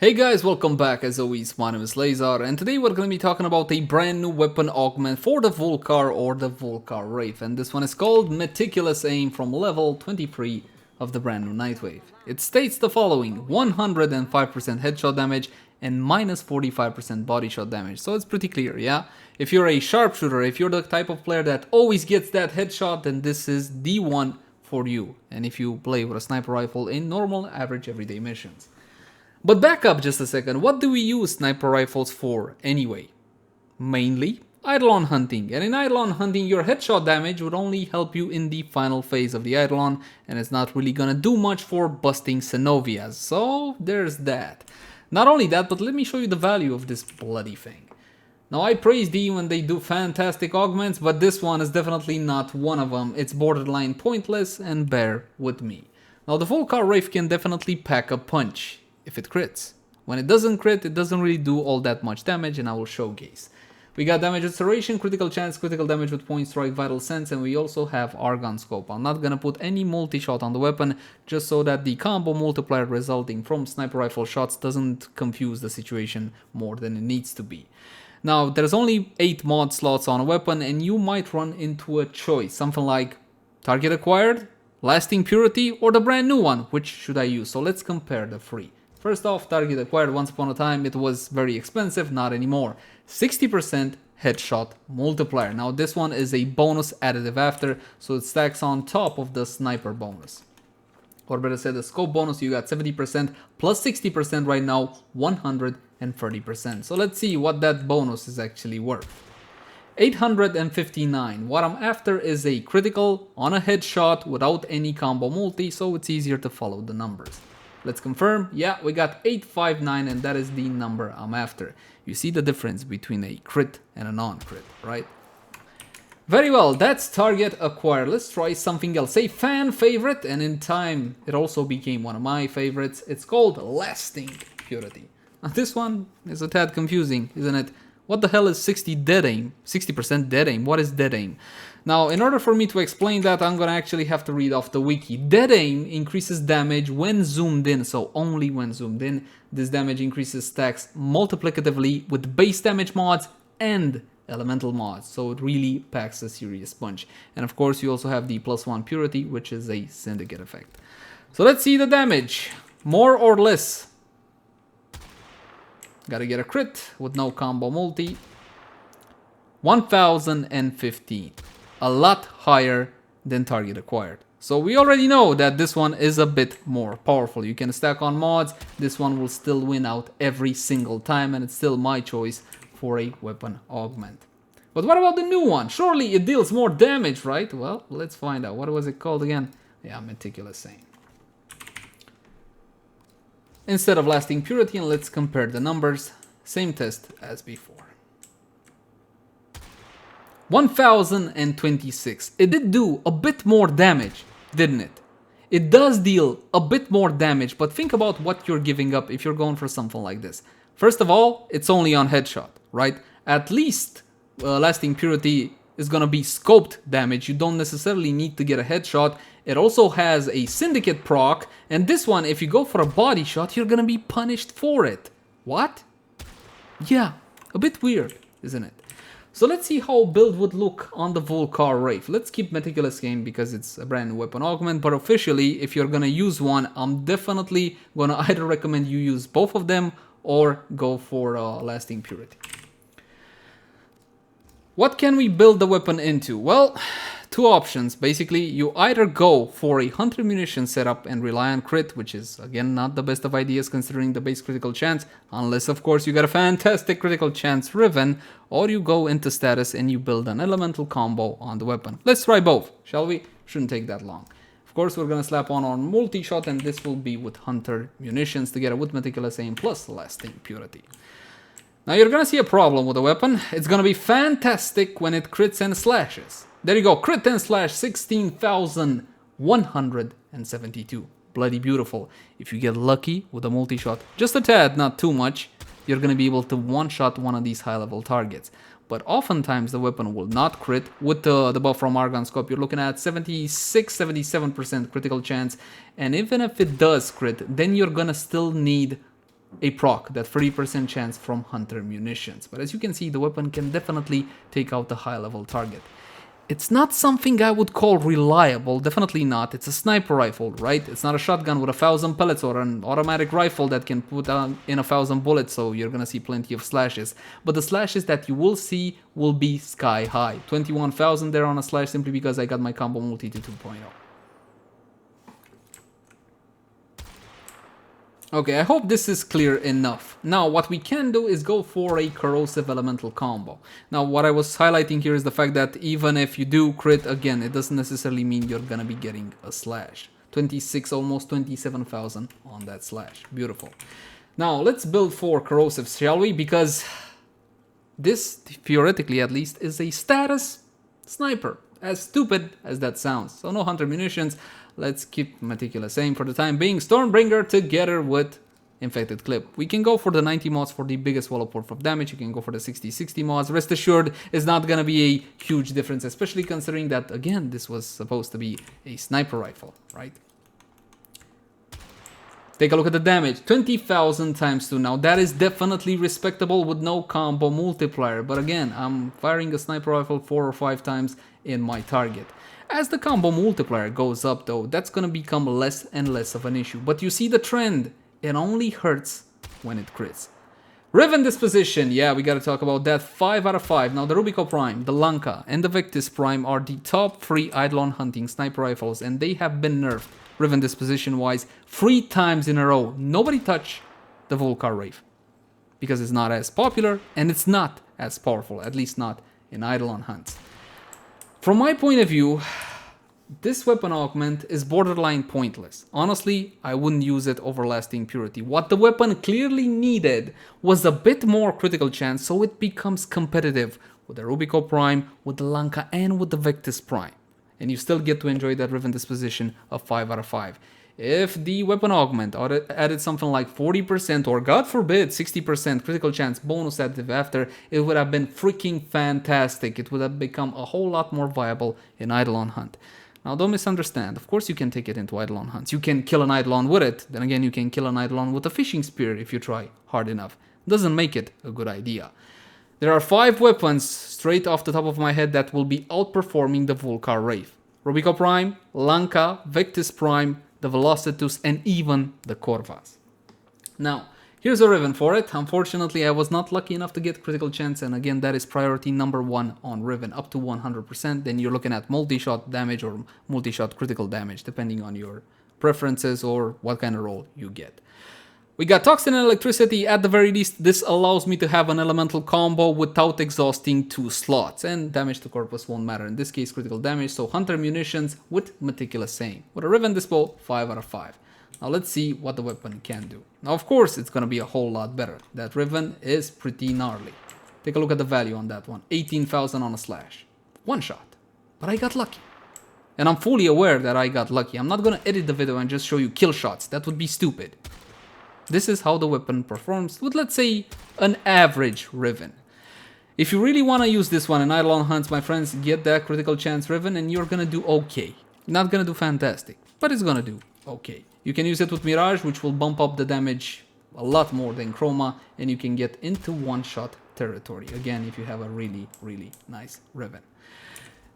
Hey guys, welcome back. As always, my name is Leyzar, and today we're going to be talking about a brand new weapon augment for the Vulkar or the Vulkar Wraith, and this one is called Meticulous Aim from level 23 of the brand new Nightwave. It states the following: 105% headshot damage and minus 45% bodyshot damage, so it's pretty clear, yeah? If you're a sharpshooter, if you're the type of player that always gets that headshot, then this is the one for you, and if you play with a sniper rifle in normal, average, everyday missions. But back up just a second, what do we use sniper rifles for anyway? Mainly Eidolon Hunting, and in Eidolon Hunting your headshot damage would only help you in the final phase of the Eidolon, and it's not really gonna do much for busting Cenovias, so there's that. Not only that, but let me show you the value of this bloody thing. Now I praise D when they do fantastic augments, but this one is definitely not one of them. It's borderline pointless, and bear with me. Now the Vulkar Wraith can definitely pack a punch if it crits. When it doesn't crit, it doesn't really do all that much damage, and I will showcase. We got damage restoration, critical chance, critical damage with point strike, vital sense, and we also have argon scope. I'm not gonna put any multi-shot on the weapon, just so that the combo multiplier resulting from sniper rifle shots doesn't confuse the situation more than it needs to be. Now, there's only 8 mod slots on a weapon, and you might run into a choice, something like target acquired, lasting purity, or the brand new one. Which should I use? So let's compare the three. First off, target acquired. Once upon a time it was very expensive, not anymore. 60% headshot multiplier. Now this one is a bonus additive after, so it stacks on top of the sniper bonus. Or better said, the scope bonus, you got 70% plus 60% right now, 130%. So let's see what that bonus is actually worth. 859. What I'm after is a critical on a headshot without any combo multi, so it's easier to follow the numbers. Let's confirm. Yeah, we got 859, and that is the number I'm after. You see the difference between a crit and a non-crit, right? Very well, that's target acquired. Let's try something else. A fan favorite, and in time it also became one of my favorites. It's called lasting purity. Now this one is a tad confusing, isn't it? What the hell is 60% dead aim? What is dead aim? Now, in order for me to explain that, I'm gonna actually have to read off the wiki. Dead aim increases damage when zoomed in, so only when zoomed in. This damage increases stacks multiplicatively with base damage mods and elemental mods, so it really packs a serious punch. And of course, you also have the +1 purity, which is a syndicate effect. So let's see the damage. More or less. Gotta get a crit with no combo multi. 1015. A lot higher than target acquired. So we already know that this one is a bit more powerful. You can stack on mods. This one will still win out every single time, and it's still my choice for a weapon augment. But what about the new one? Surely it deals more damage, right? Well, let's find out. What was it called again? Yeah, Meticulous Aim. Instead of lasting purity, and let's compare the numbers. Same test as before. 1026. It did do a bit more damage, didn't it? It does deal a bit more damage, but think about what you're giving up if you're going for something like this. First of all, it's only on headshot, right? At least lasting purity is gonna be scoped damage. You don't necessarily need to get a headshot. It also has a syndicate proc, and this one, if you go for a body shot, you're gonna be punished for it. What? Yeah, a bit weird, isn't it? So let's see how build would look on the Vulkar Wraith. Let's keep Meticulous Aim because it's a brand new weapon augment, but officially, if you're gonna use one, I'm definitely gonna either recommend you use both of them or go for lasting purity. What can we build the weapon into? Well, two options. Basically, you either go for a 100 munition setup and rely on crit, which is, again, not the best of ideas considering the base critical chance, unless, of course, you got a fantastic critical chance Riven, or you go into status and you build an elemental combo on the weapon. Let's try both, shall we? Shouldn't take that long. Of course, we're gonna slap on our multi-shot, and this will be with Hunter munitions together with Meticulous Aim plus lasting purity. Now you're gonna see a problem with the weapon. It's gonna be fantastic when it crits and slashes. There you go, crit and slash 16,172. Bloody beautiful. If you get lucky with a multi-shot, just a tad, not too much, you're gonna be able to one-shot one of these high-level targets. But oftentimes the weapon will not crit. With the buff from Argon Scope, you're looking at 76-77% critical chance. And even if it does crit, then you're gonna still need a proc, that 30% chance from Hunter munitions. But as you can see, the weapon can definitely take out a high level target. It's not something I would call reliable, definitely not. It's a sniper rifle, right? It's not a shotgun with 1,000 pellets or an automatic rifle that can put in 1,000 bullets, so you're gonna see plenty of slashes. But the slashes that you will see will be sky high. 21,000 there on a slash simply because I got my combo multi to 2.0. Okay, I hope this is clear enough. Now, what we can do is go for a corrosive elemental combo. Now, what I was highlighting here is the fact that even if you do crit, again, it doesn't necessarily mean you're gonna be getting a slash. 26, almost 27,000 on that slash. Beautiful. Now, let's build for corrosives, shall we? Because this, theoretically at least, is a status sniper. As stupid as that sounds. So no Hunter munitions. Let's keep Meticulous Aim for the time being. Stormbringer together with Infected Clip. We can go for the 90 mods for the biggest wallop of damage. You can go for the 60-60 mods. Rest assured, it's not gonna be a huge difference, especially considering that, again, this was supposed to be a sniper rifle, right? Take a look at the damage. 20,000 times 2. Now, that is definitely respectable with no combo multiplier. But again, I'm firing a sniper rifle 4 or 5 times in my target. As the combo multiplier goes up though, that's gonna become less and less of an issue. But you see the trend, it only hurts when it crits. Riven disposition, yeah, we gotta talk about that. 5 out of 5. Now the Rubico Prime, the Lanka, and the Victus Prime are the top 3 Eidolon Hunting sniper rifles, and they have been nerfed, Riven disposition wise, 3 times in a row. Nobody touch the Vulkar Wraith, because it's not as popular, and it's not as powerful, at least not in Eidolon hunts. From my point of view, this weapon augment is borderline pointless. Honestly, I wouldn't use it over lasting purity. What the weapon clearly needed was a bit more critical chance so it becomes competitive with the Rubico Prime, with the Lanka, and with the Victus Prime. And you still get to enjoy that Riven disposition of 5 out of 5. If the weapon augment added something like 40% or God forbid 60% critical chance bonus additive after, it would have been freaking fantastic. It would have become a whole lot more viable in Eidolon hunt. Now don't misunderstand, of course you can take it into Eidolon hunts. You can kill an Eidolon with it, then again you can kill an Eidolon with a fishing spear if you try hard enough. Doesn't make it a good idea. There are 5 weapons straight off the top of my head that will be outperforming the Vulkar Wraith. Rubico Prime, Lanka, Victus Prime, the Velocitus, and even the Corvas. Now, here's a Riven for it. Unfortunately, I was not lucky enough to get critical chance, and again, that is priority number 1 on Riven, up to 100%. Then you're looking at multi-shot damage or multi-shot critical damage, depending on your preferences or what kind of roll you get. We got Toxin and Electricity. At the very least, this allows me to have an elemental combo without exhausting 2 slots. And damage to corpus won't matter. In this case, critical damage. So Hunter munitions with Meticulous Aim. With a Riven dispo, 5 out of 5. Now let's see what the weapon can do. Now of course, it's going to be a whole lot better. That Riven is pretty gnarly. Take a look at the value on that one. 18,000 on a slash. 1 shot. But I got lucky. And I'm fully aware that I got lucky. I'm not going to edit the video and just show you kill shots. That would be stupid. This is how the weapon performs with, let's say, an average Riven. If you really want to use this one in Eidolon hunts, my friends, get that critical chance Riven and you're gonna do okay. Not gonna do fantastic, but it's gonna do okay. You can use it with Mirage, which will bump up the damage a lot more than Chroma, and you can get into one-shot territory. Again, if you have a really, really nice Riven.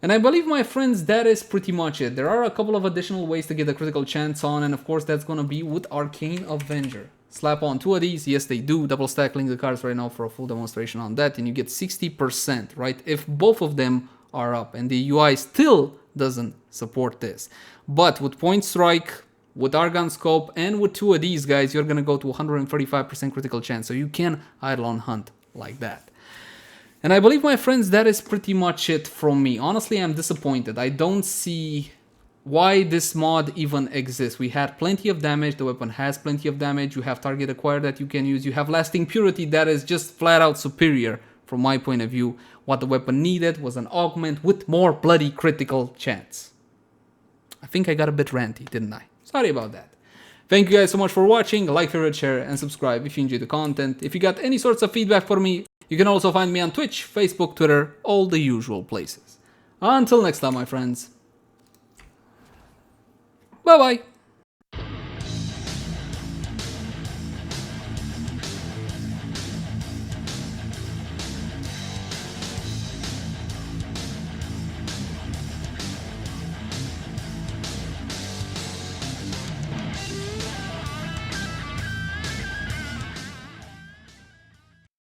And I believe, my friends, that is pretty much it. There are a couple of additional ways to get a critical chance on, and of course that's gonna be with Arcane Avenger. Slap on 2 of these, yes they do, double stack link the cards right now for a full demonstration on that, and you get 60%, right, if both of them are up, and the UI still doesn't support this. But with Point Strike, with Argon Scope, and with 2 of these guys, you're gonna go to 135% critical chance, so you can Eidolon hunt like that. And I believe, my friends, that is pretty much it from me. Honestly, I'm disappointed. I don't see why this mod even exists. We had plenty of damage, the weapon has plenty of damage, you have target acquire that you can use, you have lasting purity that is just flat out superior from my point of view. What the weapon needed was an augment with more bloody critical chance. I think I got a bit ranty, didn't I? Sorry about that. Thank you guys so much for watching. Like, favorite, share, and subscribe if you enjoyed the content. If you got any sorts of feedback for me, you can also find me on Twitch, Facebook, Twitter, all the usual places. Until next time, my friends. Bye-bye.